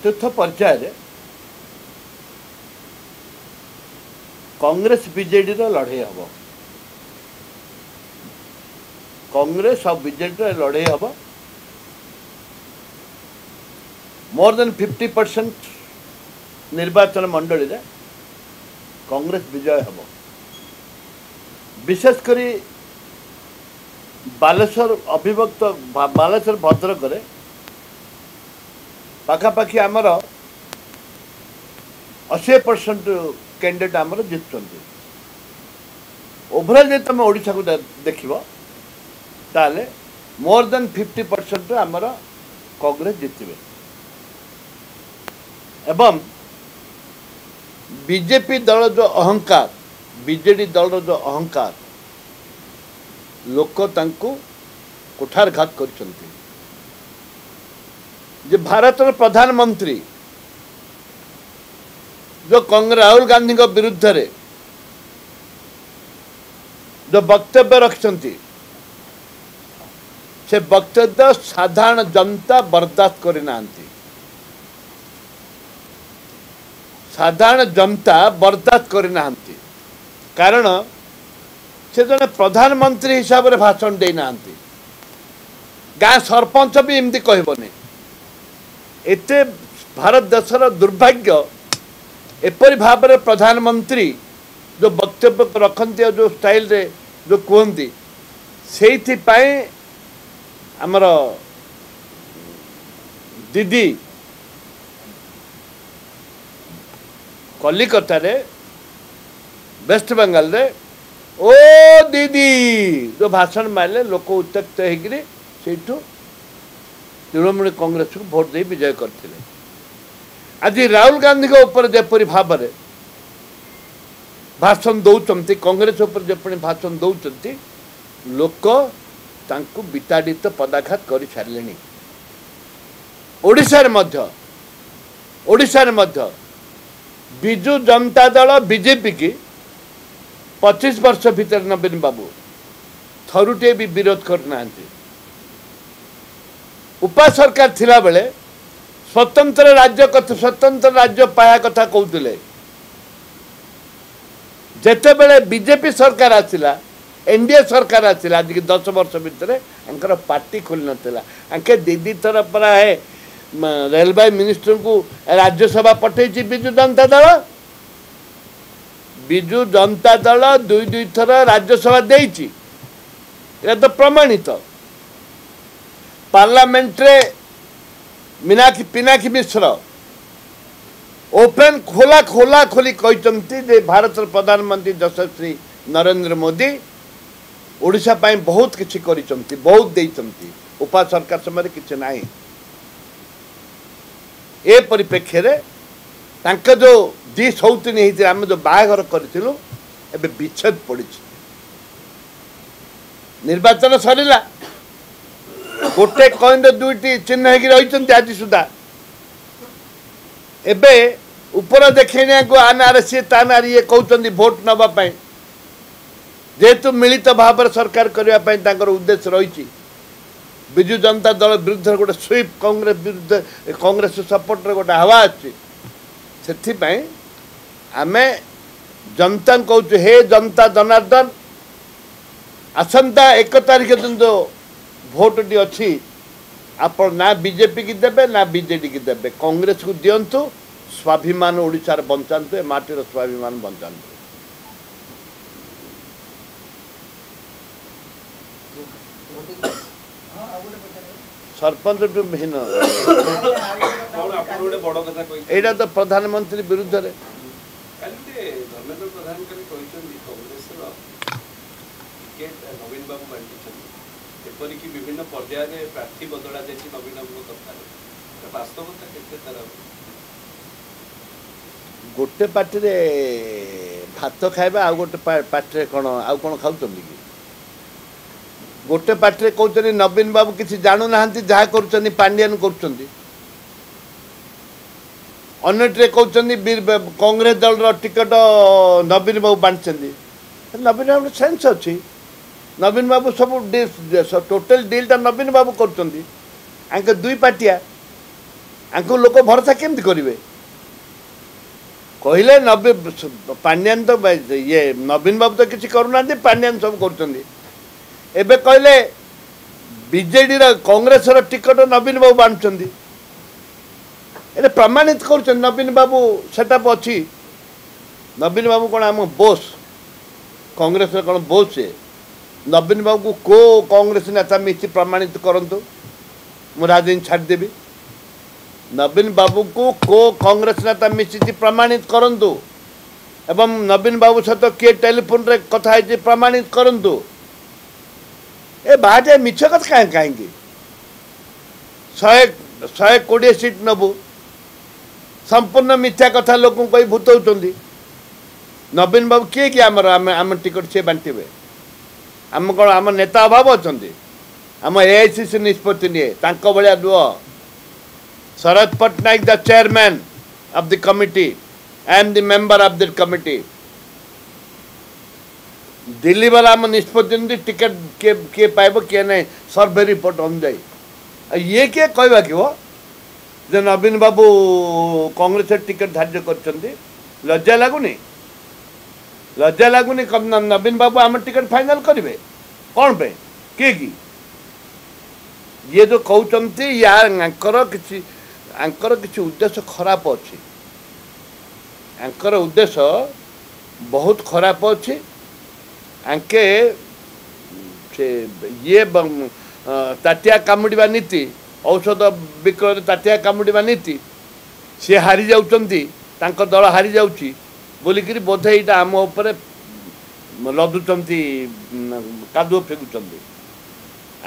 चतुर्थ पर्याय कांग्रेस बीजेडी लड़े हम कांग्रेस और बीजेडी लड़े हम मोर देन 50% निर्वाचन मंडली रे कांग्रेस विजय हम विशेषकर बालेश्वर अभिभक्त बालेश्वर भद्रक पाखापाखि आमर 80% कैंडिडेट आमर जीतुंट ओभरऑल जो तुम ओडिशा को देख ताले मोर देन 50% आमर कांग्रेस जीतबे एवं बीजेपी दल जो अहंकार बीजेडी दल जो अहंकार लोक तांको कुठारघात करछंती जे भारत प्रधानमंत्री जो कांग्रेस राहुल गांधी को विरुद्ध रे जो वक्तव्य रखछंती से वक्तव्य साधारण जनता बर्दाश्त करि नांती साधारण जनता बर्दाश्त करि नांती कारण से जने प्रधानमंत्री हिसाब से भाषण दे नांती गाँ सरपंच भी एमती कहबनी एते भारत देशर दुर्भाग्य एपरी भाव में प्रधानमंत्री जो वक्तव्य रखती और जो स्टाइल रे जो कहती से आमर दीदी कलिकता रे वेस्ट बंगाल रे ओ दीदी जो भाषण मारे लोक उत्त्यक्त होठू तृणमूल कांग्रेस को भोट दे विजय करते आज राहुल गांधी के ऊपर जपरी भाव में भाषण दौरान कांग्रेस उपर जपरी भाषण दौरान लोक तांको विताड़ित पदाघात कर सारे ओडिशा बिजु जनता दल बीजेपी की 25 वर्ष भीतर नवीन बाबू थरुटे भी विरोध करना उपा सरकार थिला बेले स्वतंत्र राज्य पाया कथा कहते जेते बेले बीजेपी सरकार आसिला एनडीए सरकार आसिला आज 10 वर्ष भीतर अंकर पार्टी खोल नथिला अंके दीदी थर परा है रेलवे मिनिस्टर को राज्यसभा पठे बिजु जनता दल दुई थर राज्यसभा देइछि तो प्रमाणित पार्लियामेंट रे पिनाकी मिश्र ओपन खोला खोली कहते जे भारत प्रधानमंत्री यशस्वी नरेंद्र मोदी ओडिशा पाई बहुत किछि करिसंती बहुत देइसंती उपा सरकार समय किछि नाही ए परिप्रेक्ष्य रे तांका जो दी सौतिनी होती आम जो बाहागर करूँ एवं विच्छेद पड़ी निर्वाचन सरला गोटे कॉइन दुईटी चिन्ह हो आज सुधा एबे ऊपर देखने को आनार सी तानार ये कहते भोट नापी जेहेतु मिलित भाव सरकार करने उद्देश्य रही विजु जनता दल विरुद्ध गोटे स्वीप कांग्रेस विरुद्ध कांग्रेस सपोर्ट गोटे हवा अच्छी से आमे जनता कहूँ हे जनता जनार्दन आसंता 1 तारिख दिन जो भोट टी अच्छी आप ना बीजेपी की देबे ना बीजेडी की देबे कांग्रेस को दिंतु स्वाभिमान ओडिशार बंचातु माटीर स्वाभिमान बंचातु सरपंच भिन्न एटा तो प्रधानमंत्री विरुद्ध रे विभिन्न पर्याय प्रार्थी बदला नवीन गोटे पार्टी रे भात खाइबा आ गोटे पार्टी कौन आउ कौन खाऊ गोटे पार्टी कहते नवीन बाबू किसी जानू ना जहाँ कर पांडियन कर अन्यटे कहते कांग्रेस दल टिकट नवीन बाबू बांटी नवीन बाबू सेन्स अच्छी नवीन बाबू सब टोटल डील टा नवीन बाबू कर दुई पार्टिया आंको लोक भरोसा केमती करेंगे कहले नवीन पांड्यान तो ये नवीन बाबू तो किसी करूना पांड्यान सब कर कहले बीजेडी कांग्रेस टिकट नवीन बाबू बांधुंट ये प्रमाणित कर नवीन बाबू सेटअप अच्छी नवीन बाबू कौन आम बोस कांग्रेस कौन बोस से नवीन बाबू को कांग्रेस नेता मिसी प्रमाणित करंतु मु राजनीति छाड़देवी नवीन बाबू को कांग्रेस नेता मिसी प्रमाणित करंतु एवं नवीन बाबू सहित किए टेलीफोन रे कथा है प्रमाणित करंतु ए बाटे मिछ कथा कहीं 120 सीट नबू संपूर्ण मिथ्या कथा लोक कही भूतौଛନ୍ତି नवीन बाबू किए कि आम टिकट से बांटे आम कौन आम नेता अभाव अच्छा आम एआईसीसी निष्पत्ति निए भाया दुह Sharad Pattanaik the chairman of the committee I am the member of the committee Delhi वाला आम निष्पत्ति टिकट किए पाइब किए नहीं सर्वे रिपोर्ट अनुजाई ये किए कहवा कि वो जे नवीन बाबू कांग्रेस टिकट धार्य कर लज्जा लगुनि नवीन बाबू आम टिकट फाइनल करेंगे कौन पे किए कि ये जो कहते यार किसी उद्देश्य खराब अच्छी आंकर उद्देश्य बहुत खराब अच्छी आंके से ये ताटिया कामुड़ा नीति औषध विक्रय ताटिया कामुड़ा नीति सी हारी जाउछंती तांको दल हारी जाउची बोलिकी बोधे यहाँ आम उपर लदुंट कादुଅ फेकुंट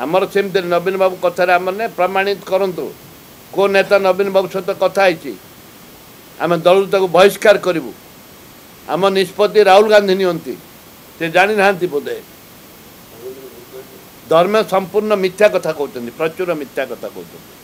आमर सेमती नवीन बाबू कथार आम ने प्रमाणित करंतु को नेता नवीन बाबू सहित कथा आम दल बहिष्कार करूँ आम निष्पत्ति राहुल गांधी नियंती से जानी ना बोधे धर्म संपूर्ण मिथ्या कथा कहते प्रचुर मिथ्या कथा कहते।